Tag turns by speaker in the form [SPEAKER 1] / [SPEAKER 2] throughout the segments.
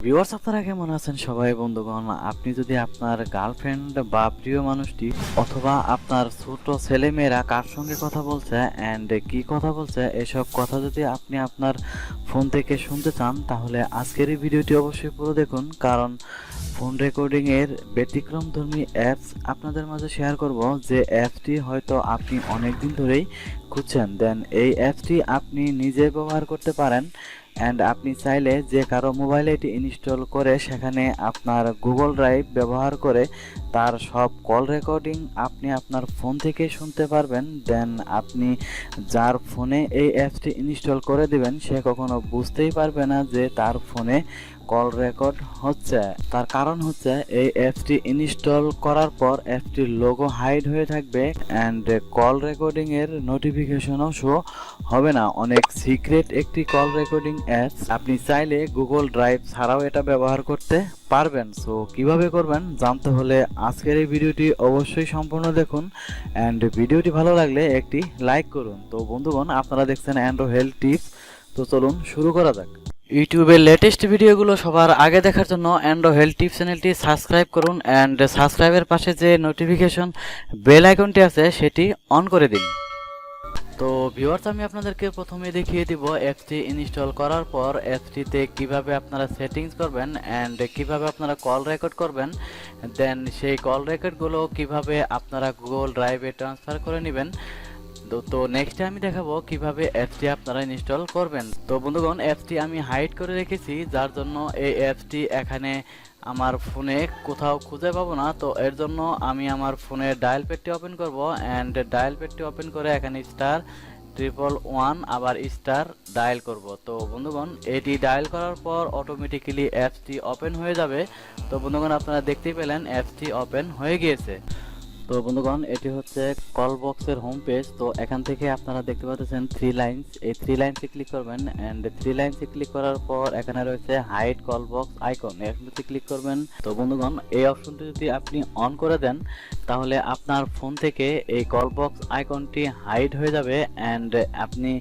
[SPEAKER 1] Viewers, আপনারা কেমন আছেন সবাই বন্ধুগণ? আপনি যদি আপনার গার্লফ্রেন্ড বা প্রিয় মানুষটি অথবা আপনার ছোট ছেলেমেয়েরা কার সঙ্গে কথা বলছে অ্যান্ড কি কথা বলছে এসব কথা যদি আপনি আপনার ফোন থেকে শুনতে চান, তাহলে আজকের এই ভিডিওটি অবশ্যই পুরো দেখুন, কারণ ফোন রেকর্ডিংয়ের ব্যতিক্রমধর্মী অ্যাপস আপনাদের মাঝে শেয়ার করব, যে অ্যাপসটি হয়তো আপনি অনেক দিন ধরেই খুঁজছেন। দেন এই অ্যাপসটি আপনি নিজে ব্যবহার করতে পারেন অ্যান্ড আপনি চাইলে যে কারো মোবাইলে এটি ইনস্টল করে সেখানে আপনার গুগল ড্রাইভ ব্যবহার করে তার সব কল রেকর্ডিং আপনি আপনার ফোন থেকে শুনতে পারবেন। দেন আপনি যার ফোনে এই অ্যাপসটি ইনস্টল করে দিবেন সে কখনো বুঝতেই পারবে না যে তার ফোনে কল রেকর্ড হচ্ছে। তার কারণ হচ্ছে এই অ্যাপসটি ইনস্টল করার পর অ্যাপটির লোগো হাইড হয়ে থাকবে অ্যান্ড কল রেকর্ডিং এর নোটিফিকেশনও শো হবে না। অনেক সিক্রেট একটি কল রেকর্ডিং অ্যাপস, আপনি চাইলে গুগল ড্রাইভ ছাড়াও এটা ব্যবহার করতে পারবেন। সো কিভাবে করবেন জানতে হলে আজকের এই ভিডিওটি অবশ্যই সম্পূর্ণ দেখুন অ্যান্ড ভিডিওটি ভালো লাগলে একটি লাইক করুন। তো বন্ধুগণ, আপনারা দেখছেন অ্যান্ড্রো হেলথ টিপস। তো চলুন শুরু করা যাক। ইউটিউবের লেটেস্ট ভিডিওগুলো সবার আগে দেখার জন্য অ্যান্ড্রো হেলথ টিপস চ্যানেলটি সাবস্ক্রাইব করুন অ্যান্ড সাবস্ক্রাইবের পাশে যে নোটিফিকেশন বেল আইকনটি আছে সেটি অন করে দিন। তো ভিউয়ার্স, আমি আপনাদেরকে প্রথমে দেখিয়ে দিব অ্যাপসটি ইনস্টল করার পর অ্যাপসটিতে কিভাবে আপনারা সেটিংস করবেন অ্যান্ড কিভাবে আপনারা কল রেকর্ড করবেন। দেন সেই কল রেকর্ডগুলো কিভাবে আপনারা গুগল ড্রাইভে ট্রান্সফার করে নেবেন। তো নেক্সটে আমি দেখাবো কিভাবে অ্যাপসটি আপনারা ইনস্টল করবেন। তো বন্ধুগণ, অ্যাপসটি আমি হাইড করে রেখেছি, যার জন্য এই অ্যাপসটি এখানে আমার ফোনে কোথাও খুঁজে পাবো না। তো এর জন্য আমি আমার ফোনের ডায়াল প্যাডটি ওপেন করব অ্যান্ড ডায়াল প্যাডটি ওপেন করে এখানে *111 আবার স্টার ডায়াল করব। তো বন্ধুগণ, এটি ডায়াল করার পর অটোমেটিক্যালি অ্যাপসটি ওপেন হয়ে যাবে। তো বন্ধুগণ, আপনারা দেখতেই পেলেন অ্যাপসটি ওপেন হয়ে গিয়েছে। তো বন্ধুগণ, এটি হচ্ছে কলবক্সের হোম পেজ। তো এখান থেকে আপনারা দেখতে পাচ্ছেন 3 লাইনস, এই 3 লাইনসে ক্লিক করবেন অ্যান্ড 3 লাইনসে ক্লিক করার পর এখানে রয়েছে হাইড কলবক্স আইকন, এখানে ক্লিক করবেন। তো বন্ধুগণ, এই অপশনটি যদি আপনি অন করে দেন তাহলে আপনার ফোন থেকে এই কলবক্স আইকনটি হাইড হয়ে যাবে অ্যান্ড আপনি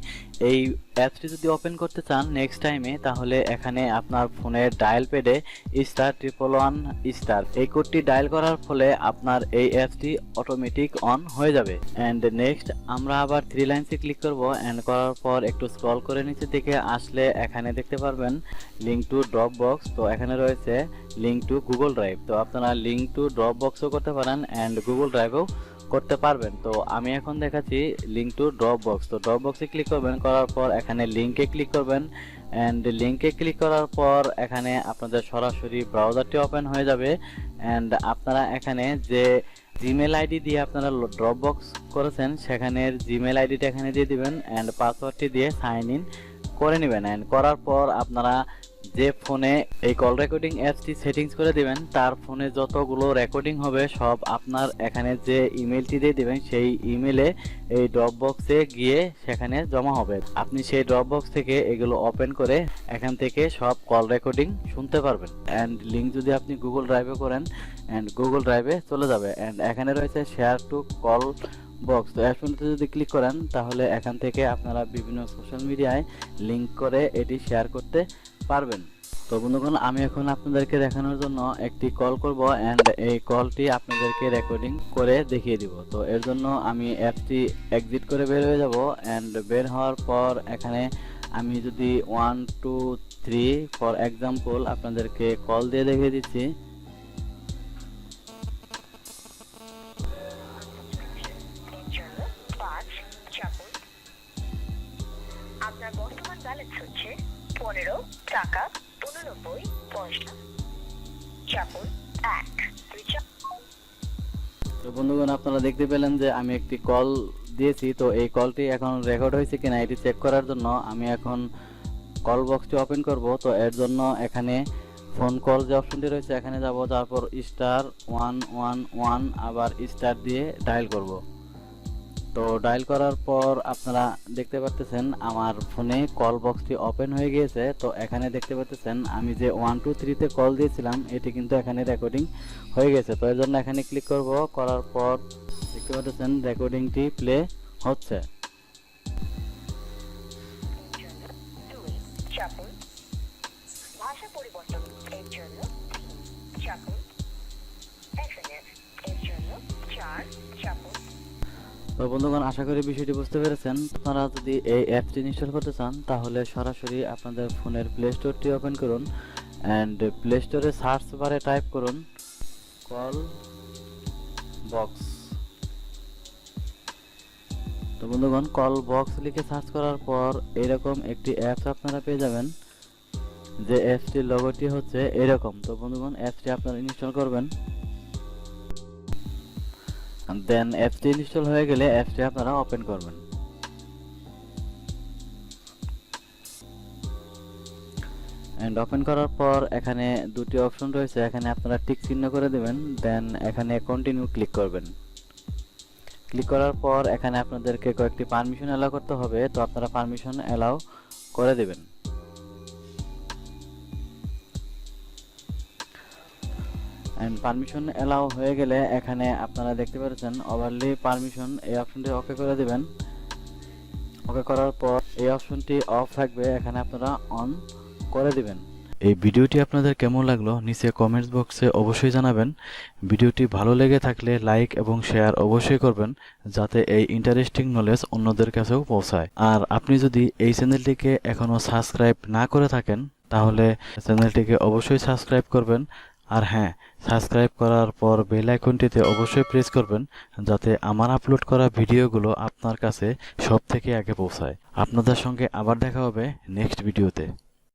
[SPEAKER 1] এই অ্যাপসটি যদি ওপেন করতে চান নেক্সট টাইমে, তাহলে এখানে আপনার ফোনের ডায়াল প্যাডে *111* এই কোডটি ডায়াল করার ফলে আপনার এই অ্যাপসটি অটোমেটিক অন হয়ে যাবে। অ্যান্ড নেক্সট আমরা আবার 3 লাইনসে ক্লিক করব অ্যান্ড করার পর একটু স্ক্রল করে নিচের দিকে আসলে এখানে দেখতে পারবেন লিঙ্ক টু ড্রপবক্স। তো এখানে রয়েছে লিঙ্ক টু গুগল ড্রাইভ। তো আপনারা লিঙ্ক টু ড্রপবক্সও করতে পারেন অ্যান্ড গুগল ড্রাইভও করতে পারবেন। তো আমি এখন দেখাচ্ছি লিঙ্ক টু ড্রপবক্স। তো ড্রপবক্সে ক্লিক করবেন, করার পর এখানে লিঙ্কে ক্লিক করবেন অ্যান্ড লিঙ্কে ক্লিক করার পর এখানে আপনাদের সরাসরি ব্রাউজারটি ওপেন হয়ে যাবে অ্যান্ড আপনারা এখানে যে জিমেল আইডি দিয়ে আপনারা ড্রপবক্স করেছেন সেখানের জিমেল আইডিটা এখানে দিয়ে দিবেন অ্যান্ড পাসওয়ার্ডটি দিয়ে সাইন ইন করে নেবেন। অ্যান্ড করার পর আপনারা যে ফোনে এই কল রেকর্ডিং অ্যাপসটি সেটিংস করে দিবেন তার ফোনে যতগুলো রেকর্ডিং হবে সব আপনার এখানে যে ইমেলটি দিয়ে দিবেন সেই ইমেলে এই ড্রপবক্সে গিয়ে সেখানে জমা হবে। আপনি সেই ড্রপবক্স থেকে এগুলো ওপেন করে এখান থেকে সব কল রেকর্ডিং শুনতে পারবেন অ্যান্ড লিঙ্ক যদি আপনি গুগল ড্রাইভে করেন অ্যান্ড গুগল ড্রাইভে চলে যাবে অ্যান্ড এখানে রয়েছে শেয়ার টু কল বক্স। তো অ্যাপসটিতে যদি ক্লিক করেন তাহলে এখান থেকে আপনারা বিভিন্ন সোশ্যাল মিডিয়ায় লিঙ্ক করে এটি শেয়ার করতে পারবেন। তো বন্ধুগণ, আমি এখন আপনাদেরকে দেখানোর জন্য একটি কল করব অ্যান্ড এই কলটি আপনাদেরকে রেকর্ডিং করে দেখিয়ে দিব। তো এর জন্য আমি অ্যাপটি এক্সিট করে বের হয়ে যাব অ্যান্ড বের হওয়ার পর এখানে আমি যদি 1 2 3 ফর এক্সাম্পল আপনাদেরকে কল দিয়ে দেখিয়ে দিচ্ছি।
[SPEAKER 2] আপনার বর্তমান ব্যালেন্স হচ্ছে 15 টাকা 89 পয়সা। চাপুল 1।
[SPEAKER 1] তো বন্ধুগণ, আপনারা দেখতে পেলেন যে আমি একটি কল দিয়েছি। তো এই কলটি এখন রেকর্ড হয়েছে কিনা এটি চেক করার জন্য আমি এখন কল বক্সটি ওপেন করব। তো এর জন্য এখানে ফোন কল যে অপশনটি রয়েছে এখানে যাব, তারপর *111 আবার স্টার দিয়ে ডায়াল করব। তো ডায়াল করার পর আপনারা দেখতে পাচ্ছেন আমার ফোনে কল বক্সটি ওপেন হয়ে গিয়েছে। তো এখানে দেখতে পাচ্ছেন আমি যে 1 2 3 তে কল দিয়েছিলাম এটি কিন্তু এখানে রেকর্ডিং হয়ে গেছে। তো এর জন্য এখানে ক্লিক করব, করার পর দেখতে পাচ্ছেন রেকর্ডিংটি প্লে হচ্ছে।
[SPEAKER 2] ভাষা পরিবর্তন
[SPEAKER 1] তো বন্ধুগণ, আশা করি বিষয়টি বুঝতে পেরেছেন। আপনারা যদি এই অ্যাপটি ইনস্টল করতে চান তাহলে সরাসরি আপনাদের ফোনের প্লে স্টোরটি ওপেন করুন অ্যান্ড প্লে স্টোরে সার্চ বারে টাইপ করুন callBOX। তো বন্ধুগণ, callBOX লিখে সার্চ করার পর এরকম একটি অ্যাপস আপনারা পেয়ে যাবেন, যে অ্যাপসটির লোগোটি হচ্ছে এরকম। তো বন্ধুগণ, অ্যাপসটি আপনারা ইনস্টল করবেন। দেন অ্যাপসটি ইনস্টল হয়ে গেলে অ্যাপসটি আপনারা ওপেন করবেন। এন্ড ওপেন করার পর এখানে দুটি অপশন রয়েছে, এখানে আপনারা টিক চিহ্ন করে দিবেন। দেন এখানে কন্টিনিউ ক্লিক করবেন। ক্লিক করার পর এখানে আপনাদেরকে কয়েকটি পারমিশন অ্যালাউ করতে হবে, তো আপনারা পারমিশন অ্যালাউ করে দিবেন। এন্ড পারমিশন অ্যালাউ হয়ে গেলে এখানে আপনারা দেখতে পাচ্ছেন ওভারলি পারমিশন, এই অপশনটি ওকে করে দিবেন। ওকে করার পর এই অপশনটি অফ থাকবে, এখানে আপনারা অন করে দিবেন। এই ভিডিওটি আপনাদের কেমন লাগলো নিচে কমেন্টস বক্সে অবশ্যই জানাবেন। ভিডিওটি ভালো লেগে থাকলে লাইক এবং শেয়ার অবশ্যই করবেন, যাতে এই ইন্টারেস্টিং নলেজ অন্যদের কাছেও পৌঁছায়। আর আপনি যদি এই চ্যানেলটিকে এখনো সাবস্ক্রাইব না করে থাকেন তাহলে চ্যানেলটিকে অবশ্যই সাবস্ক্রাইব করবেন। আর হ্যাঁ, সাবস্ক্রাইব করার পর বেল আইকনটিতে অবশ্যই প্রেস করবেন, যাতে আমার আপলোড করা ভিডিওগুলো আপনার কাছে সবথেকে আগে পৌঁছায়। আপনাদের সঙ্গে আবার দেখা হবে নেক্সট ভিডিওতে।